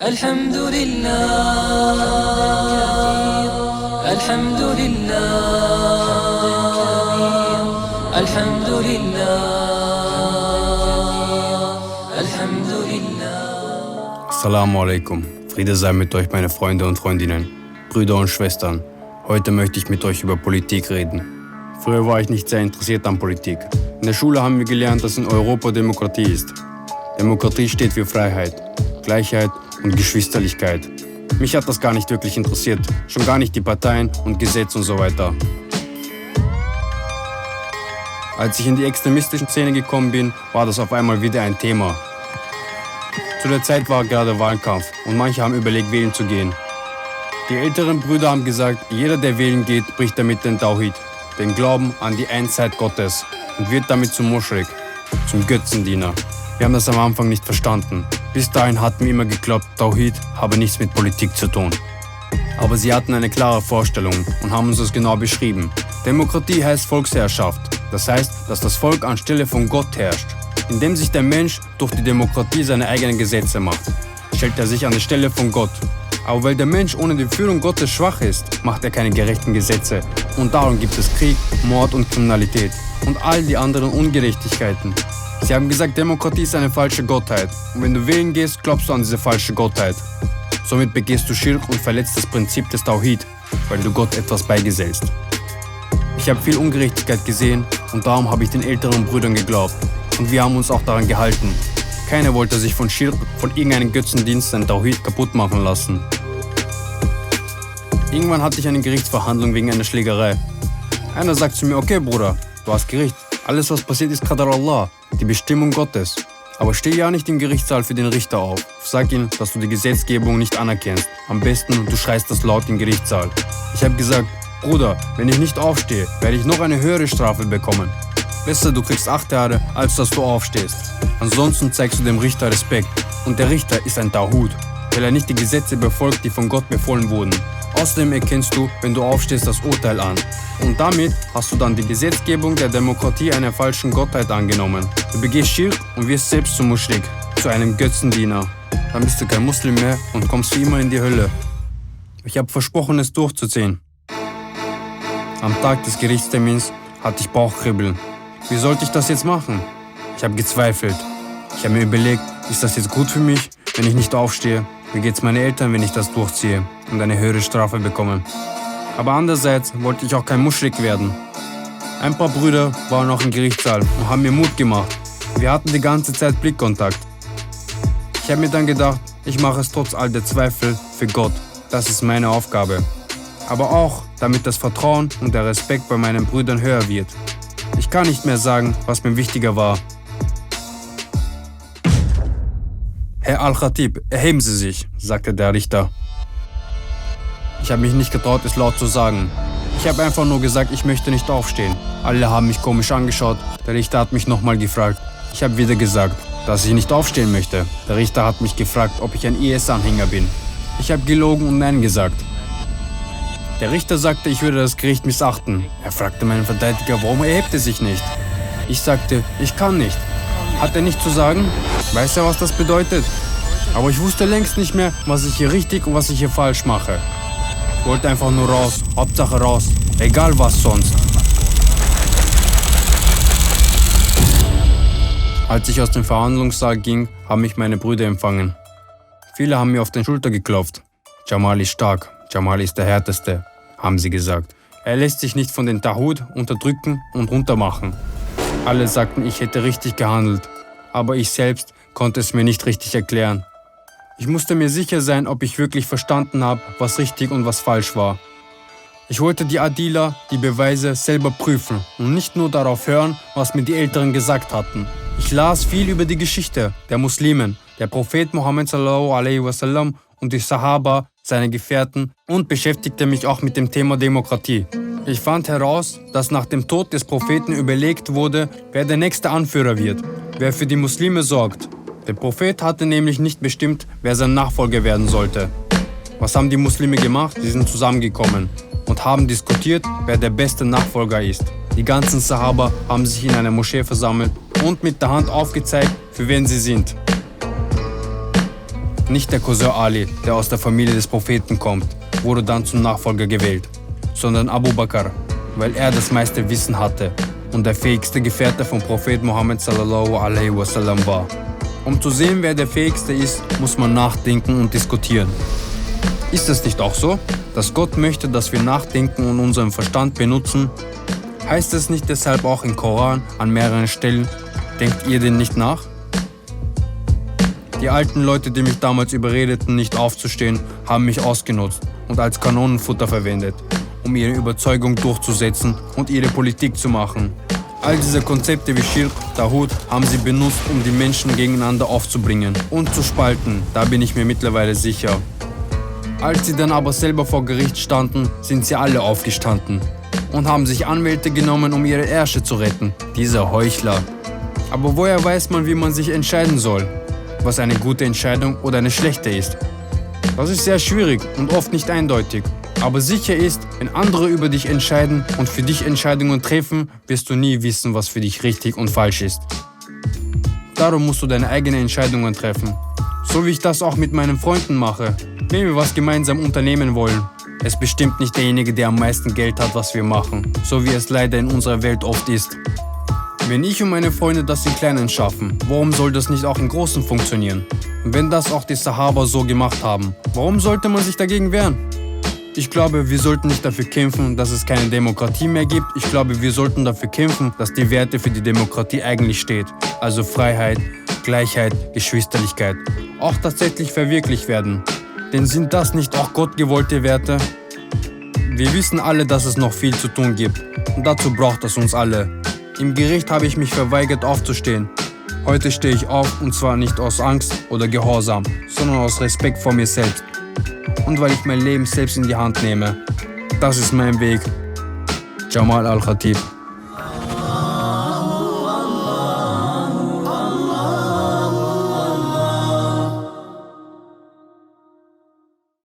الحمد لله الحمد لله الحمد لله الحمد لله. Assalamu alaikum. Friede sei mit euch, meine Freunde und Freundinnen, Brüder und Schwestern. Heute möchte ich mit euch über Politik reden. Früher war ich nicht sehr interessiert an Politik. In der Schule haben wir gelernt, dass in Europa Demokratie ist. Demokratie steht für Freiheit, Gleichheit und Geschwisterlichkeit. Mich hat das gar nicht wirklich interessiert, schon gar nicht die Parteien und Gesetze und so weiter. Als ich in die extremistische Szene gekommen bin, war das auf einmal wieder ein Thema. Zu der Zeit war gerade Wahlkampf und manche haben überlegt, wählen zu gehen. Die älteren Brüder haben gesagt, jeder, der wählen geht, bricht damit den Tawhid, den Glauben an die Einsheit Gottes, und wird damit zum Muschrik, zum Götzendiener. Wir haben das am Anfang nicht verstanden. Bis dahin hatten wir immer geglaubt, Tawhid habe nichts mit Politik zu tun. Aber sie hatten eine klare Vorstellung und haben uns das genau beschrieben. Demokratie heißt Volksherrschaft. Das heißt, dass das Volk anstelle von Gott herrscht. Indem sich der Mensch durch die Demokratie seine eigenen Gesetze macht, stellt er sich an die Stelle von Gott. Aber weil der Mensch ohne die Führung Gottes schwach ist, macht er keine gerechten Gesetze. Und darum gibt es Krieg, Mord und Kriminalität und all die anderen Ungerechtigkeiten. Sie haben gesagt, Demokratie ist eine falsche Gottheit. Und wenn du wählen gehst, glaubst du an diese falsche Gottheit. Somit begehst du Schirk und verletzt das Prinzip des Tawhid, weil du Gott etwas beigesellst. Ich habe viel Ungerechtigkeit gesehen und darum habe ich den älteren Brüdern geglaubt. Und wir haben uns auch daran gehalten. Keiner wollte sich von Schirk, von irgendeinem Götzendienst, sein Tawhid kaputt machen lassen. Irgendwann hatte ich eine Gerichtsverhandlung wegen einer Schlägerei. Einer sagt zu mir, okay Bruder, du hast Gericht. Alles was passiert ist Qadar Allah, die Bestimmung Gottes. Aber steh ja nicht im Gerichtssaal für den Richter auf. Sag ihm, dass du die Gesetzgebung nicht anerkennst. Am besten, du schreist das laut im Gerichtssaal. Ich habe gesagt, Bruder, wenn ich nicht aufstehe, werde ich noch eine höhere Strafe bekommen. Besser, du kriegst 8 Jahre, als dass du aufstehst. Ansonsten zeigst du dem Richter Respekt. Und der Richter ist ein Tawhid, weil er nicht die Gesetze befolgt, die von Gott befohlen wurden. Außerdem erkennst du, wenn du aufstehst, das Urteil an. Und damit hast du dann die Gesetzgebung der Demokratie einer falschen Gottheit angenommen. Du begehst Schirk und wirst selbst zum Muschrik, zu einem Götzendiener. Dann bist du kein Muslim mehr und kommst für immer in die Hölle. Ich habe versprochen, es durchzuziehen. Am Tag des Gerichtstermins hatte ich Bauchkribbeln. Wie sollte ich das jetzt machen? Ich habe gezweifelt. Ich habe mir überlegt, ist das jetzt gut für mich, wenn ich nicht aufstehe? Wie geht's meinen Eltern, wenn ich das durchziehe und eine höhere Strafe bekomme? Aber andererseits wollte ich auch kein Muschrik werden. Ein paar Brüder waren noch im Gerichtssaal und haben mir Mut gemacht. Wir hatten die ganze Zeit Blickkontakt. Ich habe mir dann gedacht, ich mache es trotz all der Zweifel für Gott. Das ist meine Aufgabe. Aber auch, damit das Vertrauen und der Respekt bei meinen Brüdern höher wird. Ich kann nicht mehr sagen, was mir wichtiger war. Herr Al-Khatib, erheben Sie sich, sagte der Richter. Ich habe mich nicht getraut, es laut zu sagen. Ich habe einfach nur gesagt, ich möchte nicht aufstehen. Alle haben mich komisch angeschaut. Der Richter hat mich nochmal gefragt. Ich habe wieder gesagt, dass ich nicht aufstehen möchte. Der Richter hat mich gefragt, ob ich ein IS-Anhänger bin. Ich habe gelogen und Nein gesagt. Der Richter sagte, ich würde das Gericht missachten. Er fragte meinen Verteidiger, warum erhebt er sich nicht? Ich sagte, ich kann nicht. Hat er nicht zu sagen? Weiß er, was das bedeutet? Aber ich wusste längst nicht mehr, was ich hier richtig und was ich hier falsch mache. Ich wollte einfach nur raus, Hauptsache raus, egal was sonst. Als ich aus dem Verhandlungssaal ging, haben mich meine Brüder empfangen. Viele haben mir auf den Schulter geklopft. Jamal ist stark, Jamal ist der Härteste, haben sie gesagt. Er lässt sich nicht von den Tawhid unterdrücken und runtermachen. Alle sagten, ich hätte richtig gehandelt, aber ich selbst konnte es mir nicht richtig erklären. Ich musste mir sicher sein, ob ich wirklich verstanden habe, was richtig und was falsch war. Ich wollte die Adila, die Beweise, selber prüfen und nicht nur darauf hören, was mir die Älteren gesagt hatten. Ich las viel über die Geschichte der Muslimen, der Prophet Muhammad sallallahu alaihi wasallam und die Sahaba, seine Gefährten, und beschäftigte mich auch mit dem Thema Demokratie. Ich fand heraus, dass nach dem Tod des Propheten überlegt wurde, wer der nächste Anführer wird, wer für die Muslime sorgt. Der Prophet hatte nämlich nicht bestimmt, wer sein Nachfolger werden sollte. Was haben die Muslime gemacht? Sie sind zusammengekommen und haben diskutiert, wer der beste Nachfolger ist. Die ganzen Sahaba haben sich in einer Moschee versammelt und mit der Hand aufgezeigt, für wen sie sind. Nicht der Cousin Ali, der aus der Familie des Propheten kommt, wurde dann zum Nachfolger gewählt, sondern Abu Bakr, weil er das meiste Wissen hatte und der fähigste Gefährte vom Prophet Mohammed sallallahu alaihi wasallam war. Um zu sehen, wer der Fähigste ist, muss man nachdenken und diskutieren. Ist es nicht auch so, dass Gott möchte, dass wir nachdenken und unseren Verstand benutzen? Heißt es nicht deshalb auch im Koran an mehreren Stellen, denkt ihr denn nicht nach? Die alten Leute, die mich damals überredeten, nicht aufzustehen, haben mich ausgenutzt und als Kanonenfutter verwendet, um ihre Überzeugung durchzusetzen und ihre Politik zu machen. All diese Konzepte wie Schirk, Tawhid haben sie benutzt, um die Menschen gegeneinander aufzubringen und zu spalten, da bin ich mir mittlerweile sicher. Als sie dann aber selber vor Gericht standen, sind sie alle aufgestanden und haben sich Anwälte genommen, um ihre Ärsche zu retten. Dieser Heuchler. Aber woher weiß man, wie man sich entscheiden soll? Was eine gute Entscheidung oder eine schlechte ist? Das ist sehr schwierig und oft nicht eindeutig. Aber sicher ist, wenn andere über dich entscheiden und für dich Entscheidungen treffen, wirst du nie wissen, was für dich richtig und falsch ist. Darum musst du deine eigenen Entscheidungen treffen. So wie ich das auch mit meinen Freunden mache. Wenn wir was gemeinsam unternehmen wollen. Es bestimmt nicht derjenige, der am meisten Geld hat, was wir machen. So wie es leider in unserer Welt oft ist. Wenn ich und meine Freunde das im Kleinen schaffen, warum soll das nicht auch im Großen funktionieren? Und wenn das auch die Sahaba so gemacht haben, warum sollte man sich dagegen wehren? Ich glaube, wir sollten nicht dafür kämpfen, dass es keine Demokratie mehr gibt. Ich glaube, wir sollten dafür kämpfen, dass die Werte für die Demokratie eigentlich steht. Also Freiheit, Gleichheit, Geschwisterlichkeit. Auch tatsächlich verwirklicht werden. Denn sind das nicht auch gottgewollte Werte? Wir wissen alle, dass es noch viel zu tun gibt. Und dazu braucht es uns alle. Im Gericht habe ich mich verweigert aufzustehen. Heute stehe ich auf und zwar nicht aus Angst oder Gehorsam, sondern aus Respekt vor mir selbst. Und weil ich mein Leben selbst in die Hand nehme. Das ist mein Weg. Jamal Al-Khatib.